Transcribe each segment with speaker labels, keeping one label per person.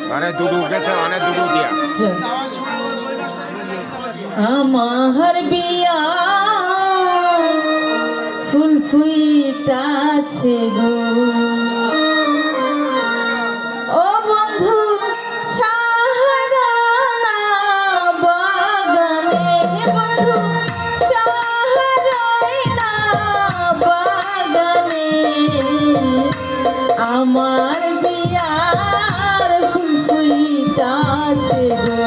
Speaker 1: अरे दुडू कैसे आने दुडू दिया
Speaker 2: আমার বিয়া ফুল ফুইটাছে গো ও বন্ধু সাহারা বাগানে বন্ধু সাহারাই না বাগানে আমার বিয়ার ফুল ফুইটাছে গো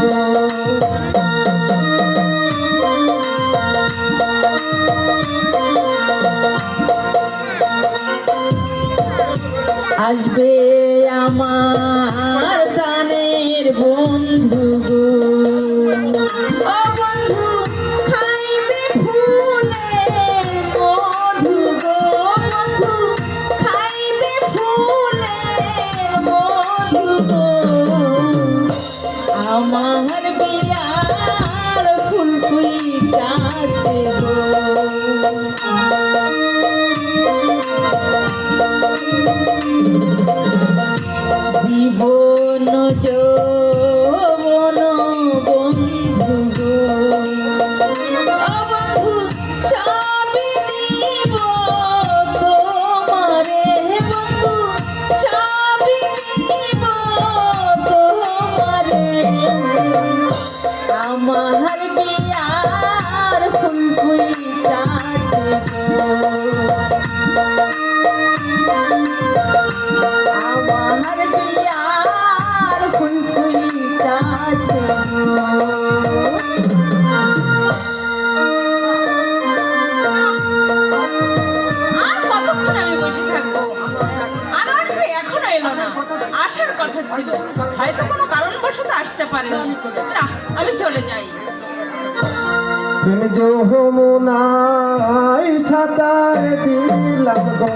Speaker 2: আসবে আমার প্রাণের বন্ধু গো ও বন্ধু খাইবে ফুলের মধু গো বন্ধু খাইবে ফুলের মধু গো আমার বিয়ার ফুল ফুইটাছে গো জীবন যৌবন বন্ধু গো ও বন্ধু সবই দিব তোমারে বন্ধু সবই দিব তোমারে আমার বিয়ার ফুল ফুইটাছে গো আমার বিয়ার ফুল ফুইটাছে আর কতক্ষণ আমি বসে থাকবো আনোয়ার যে এখনো এলো না আসার কথা ছিল হয়তো কোনো কারণবশত আসতে পারে না আমি চলে যাই
Speaker 3: তুমি যমুনায় সাঁতার দিলাম গো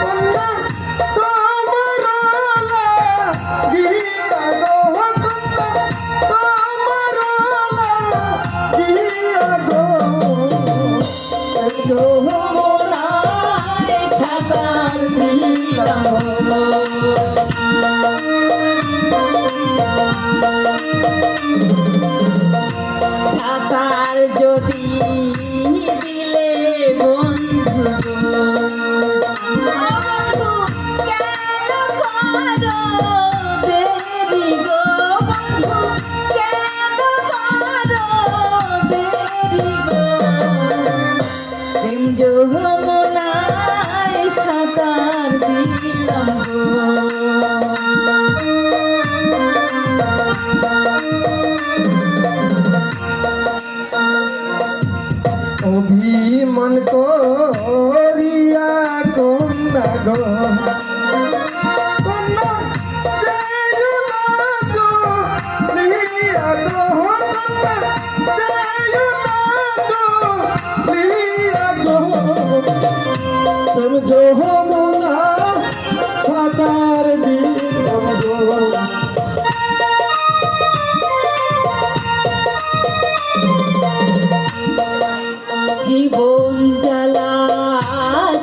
Speaker 3: কন্যা তোমার লাগিয়া গো কন্যা তোমার লাগিয়া গো
Speaker 2: যমুনায় সাঁতার দিলাম সাঁতার যদি দিলে বন্ধু বন্ধু কেন করো দেরি গো বন্ধু কেন করো দেরি গো যমুনায় সাঁতার দিলাম গো
Speaker 3: অভিমান করিয়া কন্যা গো কন্যা দেয় না চলিয়া গো কন্যা দেয় না চলিয়া গো তুমি যমুনা সাঁতার দিলাম গো
Speaker 2: জীবন জ্বালা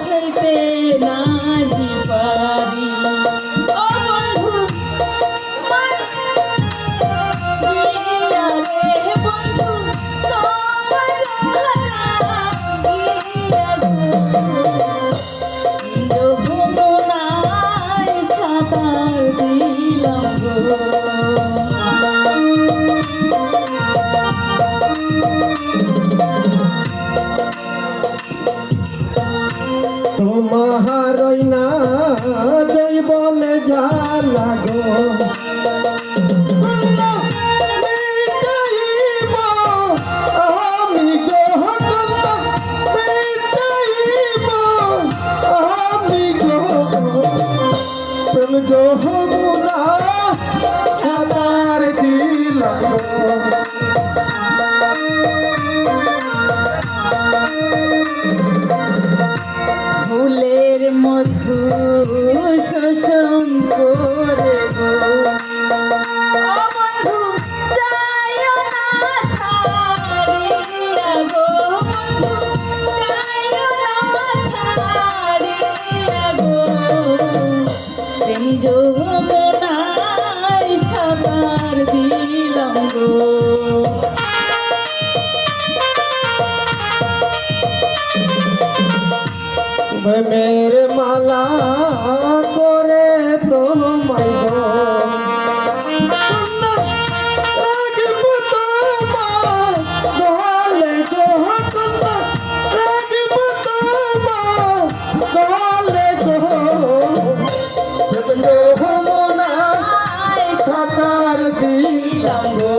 Speaker 2: সইতে নাহি পারি ও বন্ধু গিয়া রে বন্ধু তোমার লাগিয়া গো যমুনায় সাঁতার দিলাম গো
Speaker 3: তোমার না জৈবনে জ্বালা গো কন্যা মিটাইব আমি গো কন্যা মিটাইব আমি গো তুমি যমুনা সাঁতার দিলাম গো
Speaker 2: ফুলের মধু শোষণ করে গো
Speaker 3: প্রেমের মালা করে তোমায় গো কন্যা রাখিব তোমার গলে গো কন্যা রাখিব তোমার গলে গো যমুনা সাঁতার দিলাম গো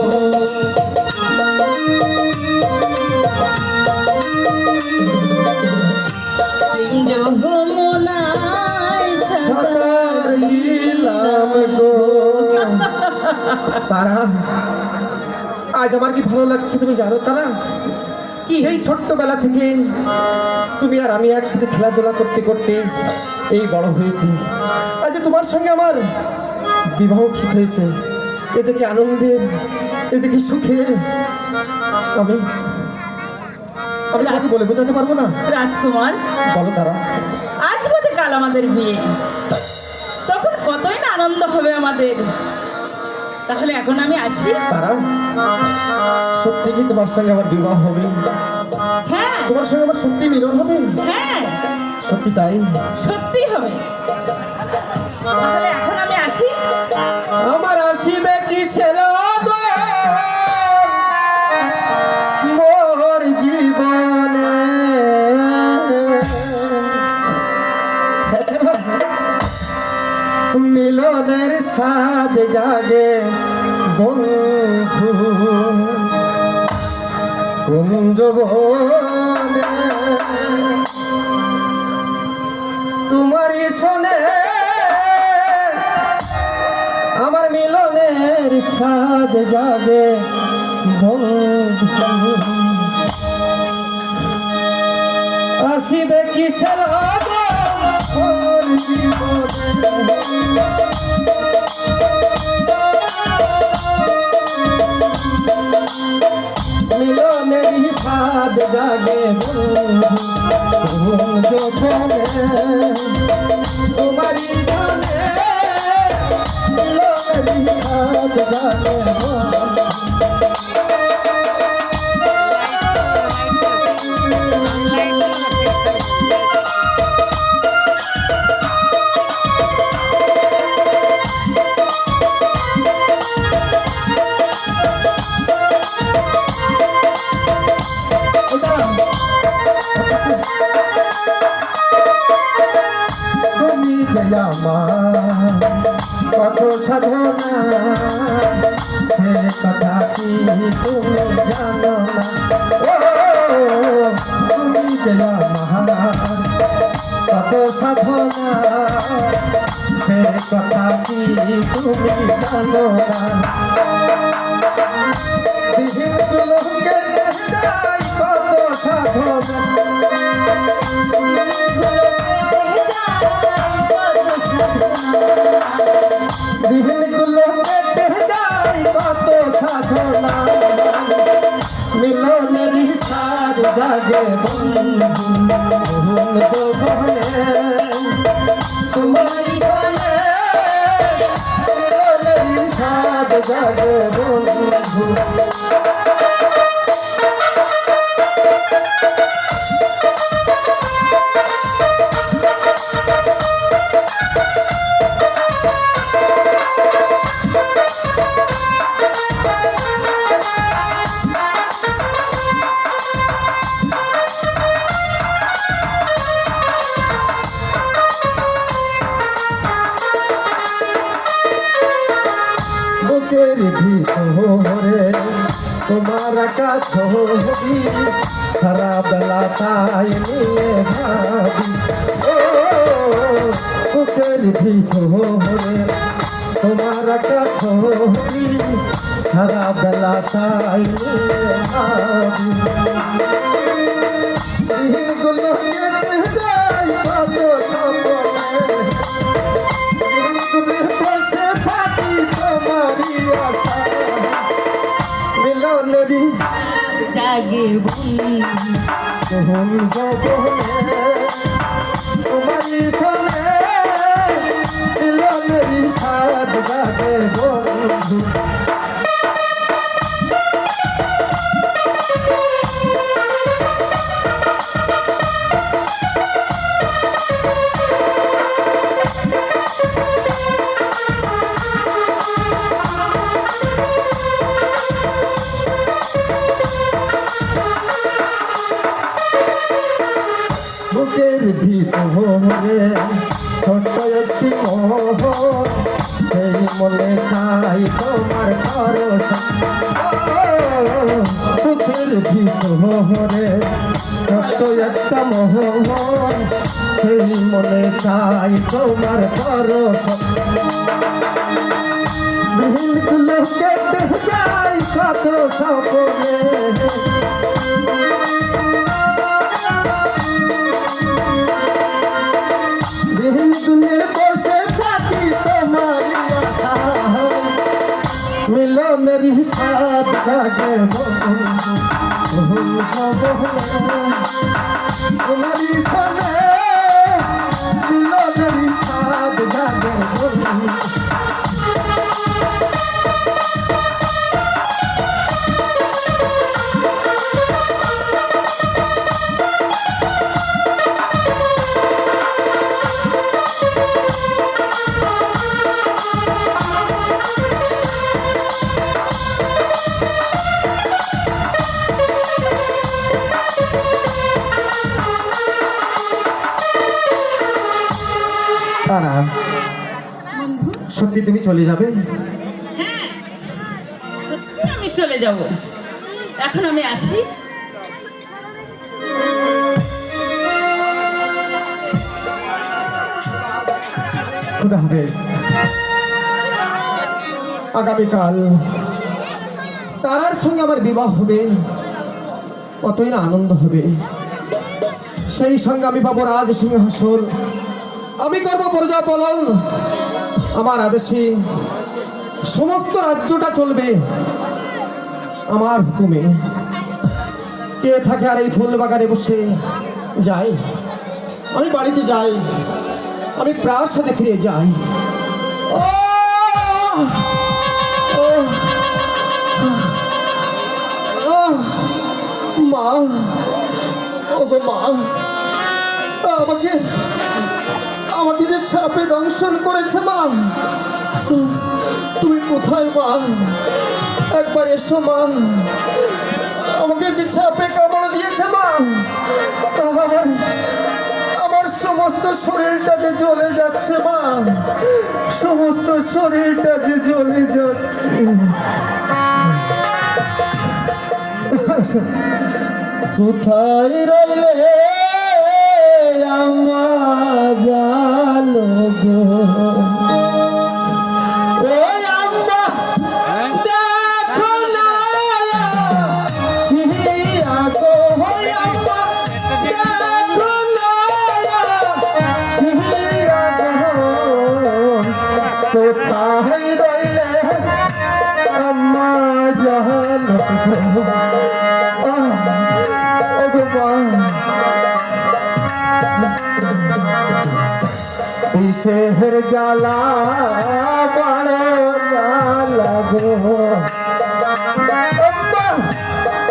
Speaker 3: সাঁতার দিলাম গো তারা আজ আমার কি ভালো লাগছে তুমি জানো তারা
Speaker 2: কি?
Speaker 3: সেই ছোট্টবেলা থেকে তুমি আর আমি একসাথে খেলাধুলা করতে করতে এই বড় হয়েছি আজ তোমার সঙ্গে আমার বিবাহ ঠিক হয়েছে এ যে কি আনন্দের এ যে কি সুখের আমি আমি তোমাকে বলে বোঝাতে পারবো না
Speaker 2: রাজকুমার,
Speaker 3: বলো তারা
Speaker 2: আজ বোধ কাল আমাদের বিয়ে, তখন কতই না আনন্দ হবে আমাদের। তাহলে এখন আমি আসি।
Speaker 3: তারা সত্যি কি তোমার সঙ্গে আমার বিবাহ হবে
Speaker 2: হ্যাঁ
Speaker 3: তোমার সঙ্গে আমার সত্যি মিলন হবে
Speaker 2: হ্যাঁ,
Speaker 3: সত্যি তাই
Speaker 2: সত্যি হবে। তাহলে এখন আমি আসি।
Speaker 3: আমার আসিবে কি ছেলে মোর জীবনে মিলনের স্বাদ জাগে বন্ধু কুঞ্জ বনে তোমারই শোনে আমার মিলনের স্বাদ জাগে বন্ধু আসিবে কিসের আগমন জীবনে মিলনের স্বাদ জাগে বন্ধু যখনে তোমারই সামনে মিলনের স্বাদ জাগে বন্ধু তুমি যে আমার কত সাধনা সে কথা কি তুমি জানো না ও তুমি যে আমার কত সাধনা সে কথা কি তুমি জানো না দিনগুলো কেটে যায় কত সাধনা দিনগুলো কেটে যায় কত সাধনা মিলনের স্বাদ জাগে বন্ধু বনে তোমার সনে মিলনের স্বাদ জাগে বন্ধু বুকের ভিতরে তোমার কাছে সারা বেলা তাই নিয়ে ভাবি ও বুকের ভিতরে তোমার কাছে সারা বেলা তাই নিয়ে ভাবি দিনগুলো কেটে যায় কত সপনে বসে থাকি তোমারই আশা মিলনেরই
Speaker 2: জাগে
Speaker 3: বন্ধু তোমারই শোনে মিলনেরই স্বাদ জাগে বন্ধু বুকের ভিতরে ছোট্ট একটি মোহন, সেই মনে চাই তোমার পরশ। বুকের ভিতরে ছোট্ট একটা মোহন, সেই মনে চাই তোমার পরশ। দিনগুলো কেটে যায় কত স্বপ্নে, দিন গুনে বসে থাকি তোমার আশায়, মিলনের সাথ জাগে তোমারই সনে, মিলনের সাথ জাগে। তারা, সত্যি তুমি চলে যাবে?
Speaker 2: হ্যাঁ, সত্যি আমি চলে যাব। এখন আমি আসি।
Speaker 3: খুদা হাফেজ। আগামীকাল তারার সঙ্গে আমার বিবাহ হবে, কতই না আনন্দ হবে। সেই সঙ্গে আমি পাবো রাজ সিংহাসন, আমি করবো প্রজা পালন। আমার আদেশে সমস্ত রাজ্যটা চলবে আমার হুকুমে। কে থাকে আর এই ফুল বাগানে বসে যাই, আমি বাড়িতে যাই, আমি প্রাসাদে ফিরে যাই। ও মা, ও গো মা, আমাকে আমাকে যে সাপে দংশন করেছে মা, তুমি কোথায় মা? একবার এসো মা, আমাকে যে সাপে কামড় দিয়েছে মা, আমার আমার সমস্ত শরীরটা যে জ্বলে যাচ্ছে মা, সমস্ত শরীরটা যে জ্বলে যাচ্ছে। কোথায় রইলে আমার জানো গো, ওই আম্মা দেখো না সিয়া গো, ওই আম্মা দেখো না সিয়া গো, কোথায় রইলে আম্মা জানো গো। কিসের জ্বালা বড় জ্বালা গো, আম্মা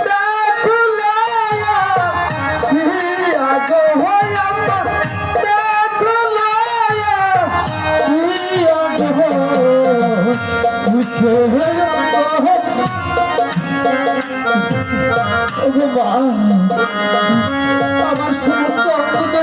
Speaker 3: দেখো না সিয়া গো, আম্মা দেখো না সিয়া গো, কিসের আমার সমস্ত অঙ্গ